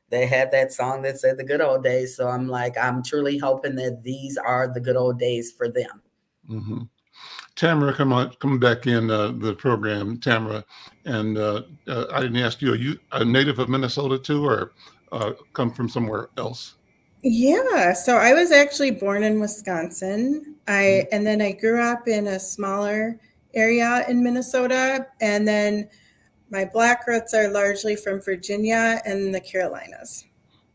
they had that song that said the good old days. So I'm truly hoping that these are the good old days for them. Tamara, come back in the program, Tamara. And I didn't ask you, are you a native of Minnesota too, or come from somewhere else? Yeah, so I was actually born in Wisconsin. And then I grew up in a smaller area in Minnesota, and then my Black roots are largely from Virginia and the Carolinas.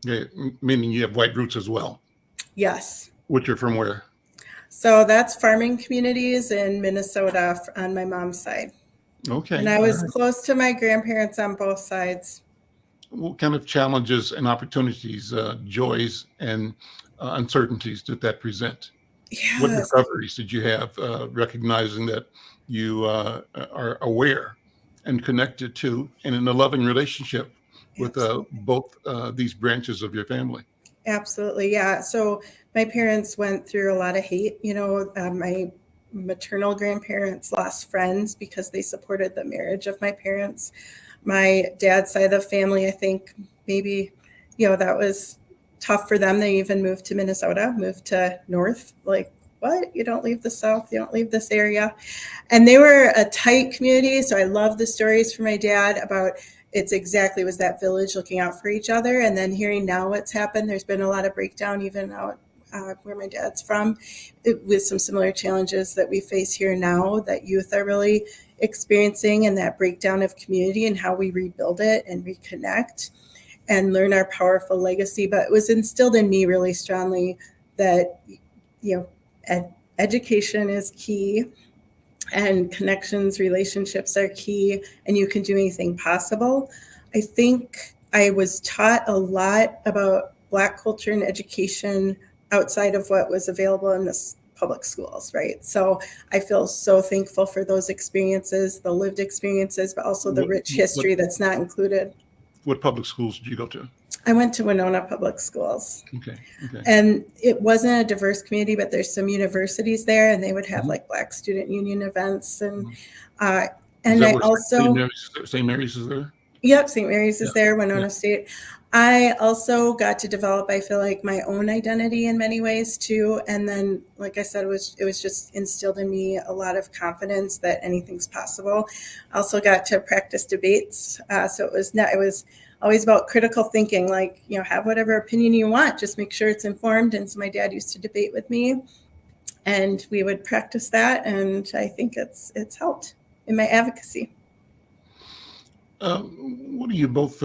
Yeah, meaning you have white roots as well. Yes. Which are from where? So that's farming communities in Minnesota on my mom's side. Okay. And I was close to my grandparents on both sides. What kind of challenges and opportunities, joys and uncertainties did that present? Yes. What recoveries did you have, recognizing that you are aware and connected to and in a loving relationship with both these branches of your family? Absolutely. Yeah. So my parents went through a lot of hate. My maternal grandparents lost friends because they supported the marriage of my parents. My dad's side of the family, I think maybe, that was tough for them. They even moved to Minnesota, moved to North. Like, what? You don't leave the South, you don't leave this area. And they were a tight community. So I love the stories from my dad about was that village looking out for each other. And then hearing now what's happened, there's been a lot of breakdown even out where my dad's from, with some similar challenges that we face here now that youth are really experiencing, and that breakdown of community and how we rebuild it and reconnect and learn our powerful legacy. But it was instilled in me really strongly that, education is key, and connections, relationships are key, and you can do anything possible. I think I was taught a lot about Black culture and education outside of what was available in the public schools, right? So I feel so thankful for those experiences, the lived experiences, but also the rich history that's not included. What public schools did you go to? I went to Winona Public Schools. Okay. And it wasn't a diverse community, but there's some universities there, and they would have like Black Student Union events. And I also... St. Mary's is there? Yep, St. Mary's is there, Winona State. I also got to develop, I feel like, my own identity in many ways too. And then, like I said, it was just instilled in me a lot of confidence that anything's possible. I also got to practice debates. So it was always about critical thinking, like, have whatever opinion you want, just make sure it's informed. And so my dad used to debate with me, and we would practice that. And I think it's helped in my advocacy. What do you both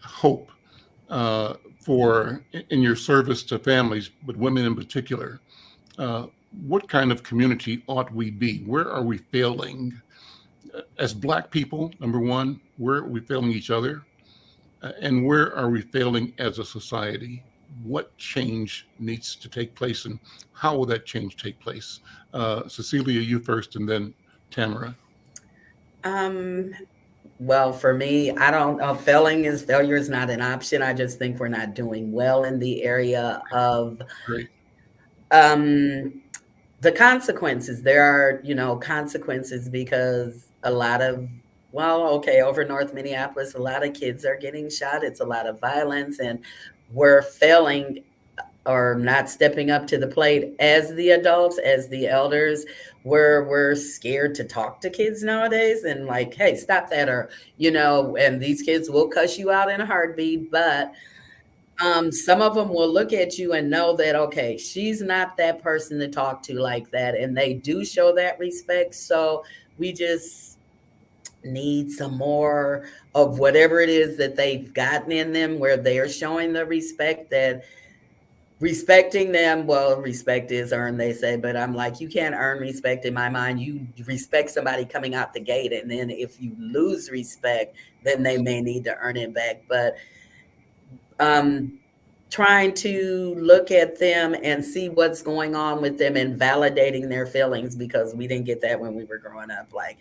hope for in your service to families, but women in particular? What kind of community ought we be? Where are we failing as Black people? Number one, where are we failing each other? And where are we failing as a society? What change needs to take place, and how will that change take place? Cecelia, you first, and then Tamara. Well, for me, I don't know. Failure is not an option. I just think we're not doing well in the area of Great. the consequences. There are, consequences because over North Minneapolis, a lot of kids are getting shot. It's a lot of violence, and we're failing or not stepping up to the plate as the adults, as the elders. We're scared to talk to kids nowadays and like, hey, stop that, or and these kids will cuss you out in a heartbeat. But some of them will look at you and know that, okay, she's not that person to talk to like that, and they do show that respect. So we just need some more of whatever it is that they've gotten in them, where they are showing the respect, that respecting them. Well, respect is earned, they say, but I'm like, you can't earn respect in my mind. You respect somebody coming out the gate, and then if you lose respect, then they may need to earn it back. But trying to look at them and see what's going on with them and validating their feelings, because we didn't get that when we were growing up. Like,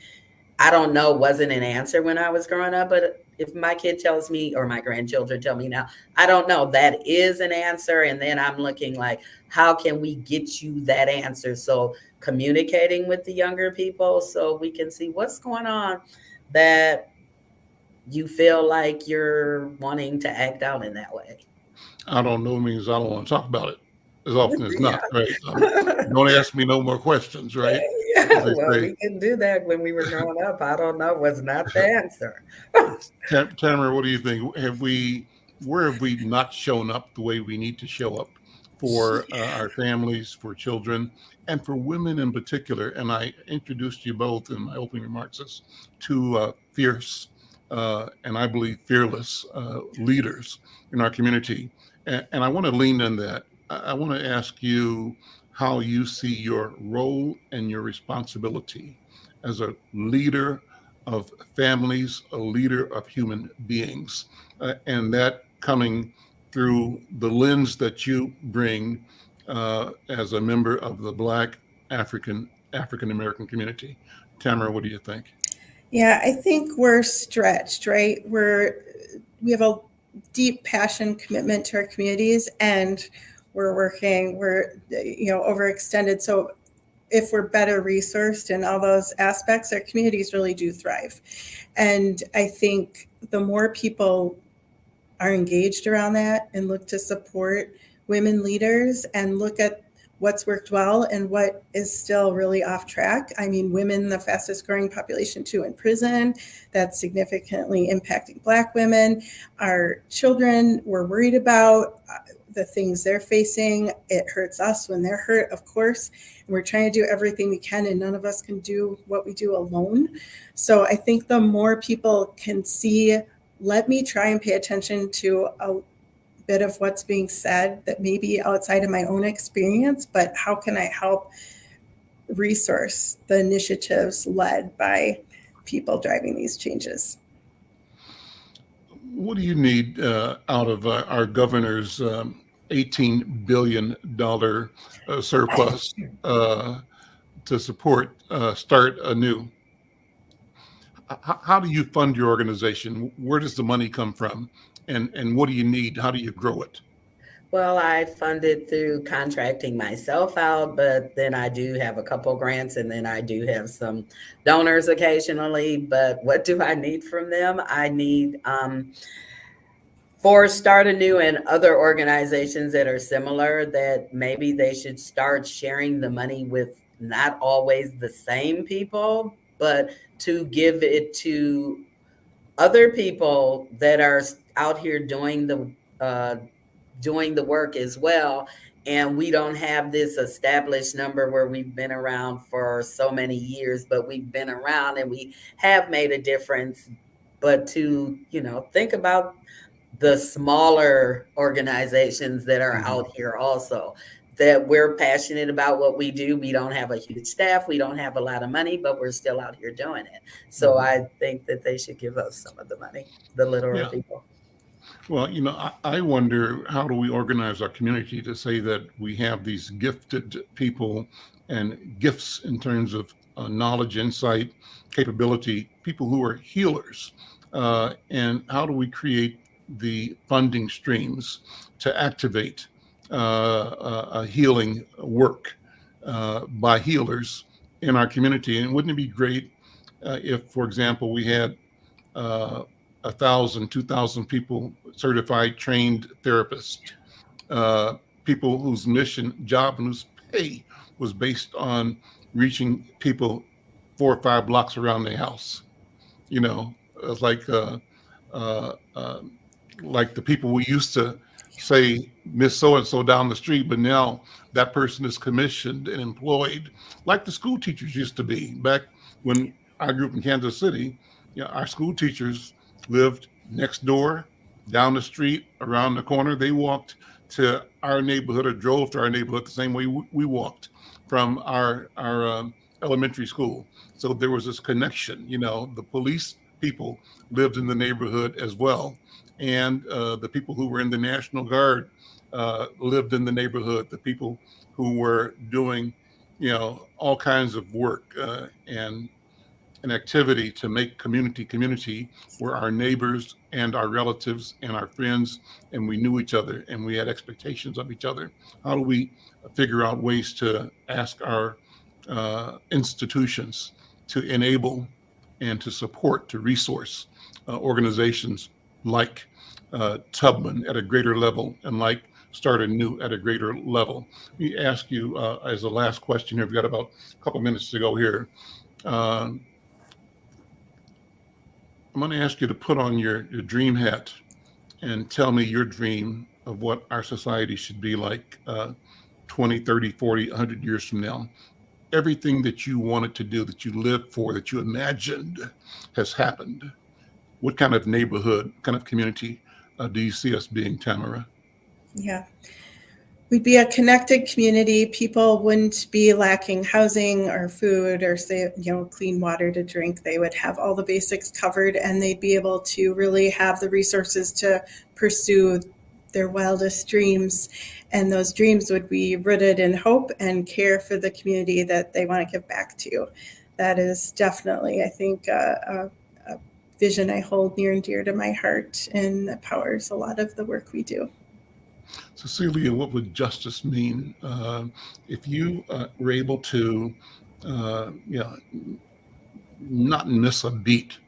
I don't know, wasn't an answer when I was growing up, but if my kid tells me, or my grandchildren tell me now, I don't know, that is an answer. And then I'm looking like, how can we get you that answer? So communicating with the younger people so we can see what's going on, that you feel like you're wanting to act out in that way. I don't know means I don't want to talk about it as often as not, right? Don't ask me no more questions, right? Yeah, well, we didn't do that when we were growing up. I don't know, was not the answer. Tamara, what do you think? Where have we not shown up the way we need to show up for our families, for children, and for women in particular? And I introduced you both in my opening remarks as two fierce and I believe fearless leaders in our community. And I want to lean on that. I want to ask you how you see your role and your responsibility as a leader of families, a leader of human beings, and that coming through the lens that you bring as a member of the Black African American community. Tamara, what do you think? Yeah, I think we're stretched, right? We have a deep passion, commitment to our communities, and we're overextended. So if we're better resourced in all those aspects, our communities really do thrive. And I think the more people are engaged around that and look to support women leaders and look at what's worked well and what is still really off track. I mean, women, the fastest growing population too in prison, that's significantly impacting Black women. Our children, we're worried about the things they're facing. It hurts us when they're hurt, of course. And we're trying to do everything we can, and none of us can do what we do alone. So I think the more people can see, let me try and pay attention to a bit of what's being said that may be outside of my own experience, but how can I help resource the initiatives led by people driving these changes? What do you need out of our governor's $18 billion surplus to support StartAnew? How do you fund your organization? Where does the money come from? And what do you need? How do you grow it? Well, I fund it through contracting myself out, but then I do have a couple grants, and then I do have some donors occasionally. But what do I need from them? I need for StartAnew and other organizations that are similar, that maybe they should start sharing the money with not always the same people, but to give it to other people that are out here doing the work as well. And we don't have this established number where we've been around for so many years, but we've been around and we have made a difference. But to, think about the smaller organizations that are out here also, that we're passionate about what we do. We don't have a huge staff. We don't have a lot of money, but we're still out here doing it. So I think that they should give us some of the money, the literal people. Well, I wonder, how do we organize our community to say that we have these gifted people and gifts in terms of knowledge, insight, capability, people who are healers, and how do we create the funding streams to activate a healing work by healers in our community? And wouldn't it be great if, for example, we had 1,000, 2,000 people, certified, trained therapists, people whose mission, job, and whose pay was based on reaching people 4 or 5 blocks around their house. Like the people we used to say, Miss So-and-so down the street, but now that person is commissioned and employed, like the school teachers used to be. Back when I grew up in Kansas City, our school teachers lived next door, down the street, around the corner. They walked to our neighborhood or drove to our neighborhood the same way we walked from our elementary school. So there was this connection. The police people lived in the neighborhood as well. And the people who were in the National Guard lived in the neighborhood. The people who were doing, all kinds of work and an activity to make community were our neighbors and our relatives and our friends, and we knew each other and we had expectations of each other. How do we figure out ways to ask our institutions to enable and to support, to resource organizations like Tubman at a greater level and like StartAnew at a greater level? Let me ask you as a last question here. We've got about a couple minutes to go here. I'm going to ask you to put on your dream hat and tell me your dream of what our society should be like 20, 30, 40, 100 years from now. Everything that you wanted to do, that you lived for, that you imagined has happened. What kind of neighborhood, kind of community do you see us being, Tamara? Yeah. We'd be a connected community. People wouldn't be lacking housing or food or clean water to drink. They would have all the basics covered, and they'd be able to really have the resources to pursue their wildest dreams. And those dreams would be rooted in hope and care for the community that they want to give back to. That is definitely, I think, a vision I hold near and dear to my heart, and that powers a lot of the work we do. Cecelia, what would justice mean if you were able to, not miss a beat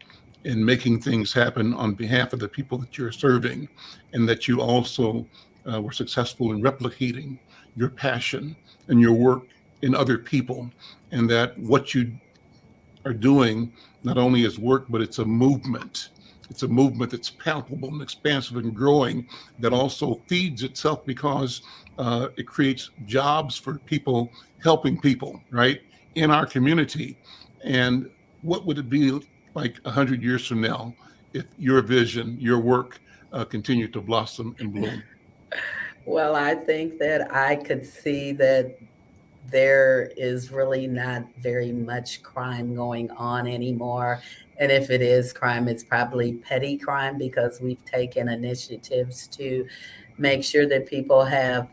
in making things happen on behalf of the people that you're serving, and that you also were successful in replicating your passion and your work in other people, and that what you are doing not only is work, but it's a movement. It's a movement that's palpable and expansive and growing, that also feeds itself because it creates jobs for people helping people, right, in our community. And what would it be like 100 years from now if your vision, your work continued to blossom and bloom? Well, I think that I could see that there is really not very much crime going on anymore. And if it is crime, it's probably petty crime, because we've taken initiatives to make sure that people have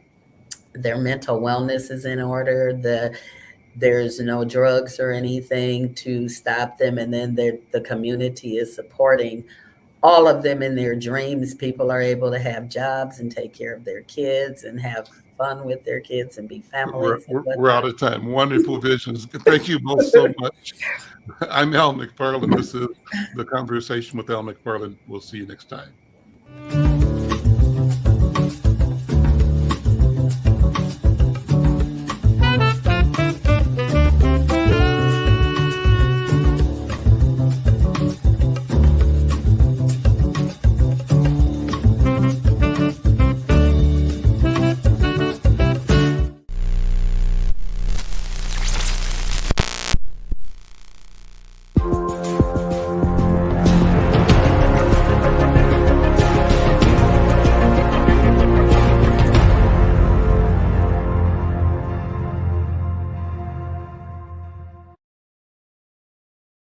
their mental wellness is in order, there's no drugs or anything to stop them. And then the community is supporting all of them in their dreams. People are able to have jobs and take care of their kids and have fun with their kids and be families. We're out of time. Wonderful visions. Thank you both so much. I'm Al McFarlane. This is The Conversation with Al McFarlane. We'll see you next time.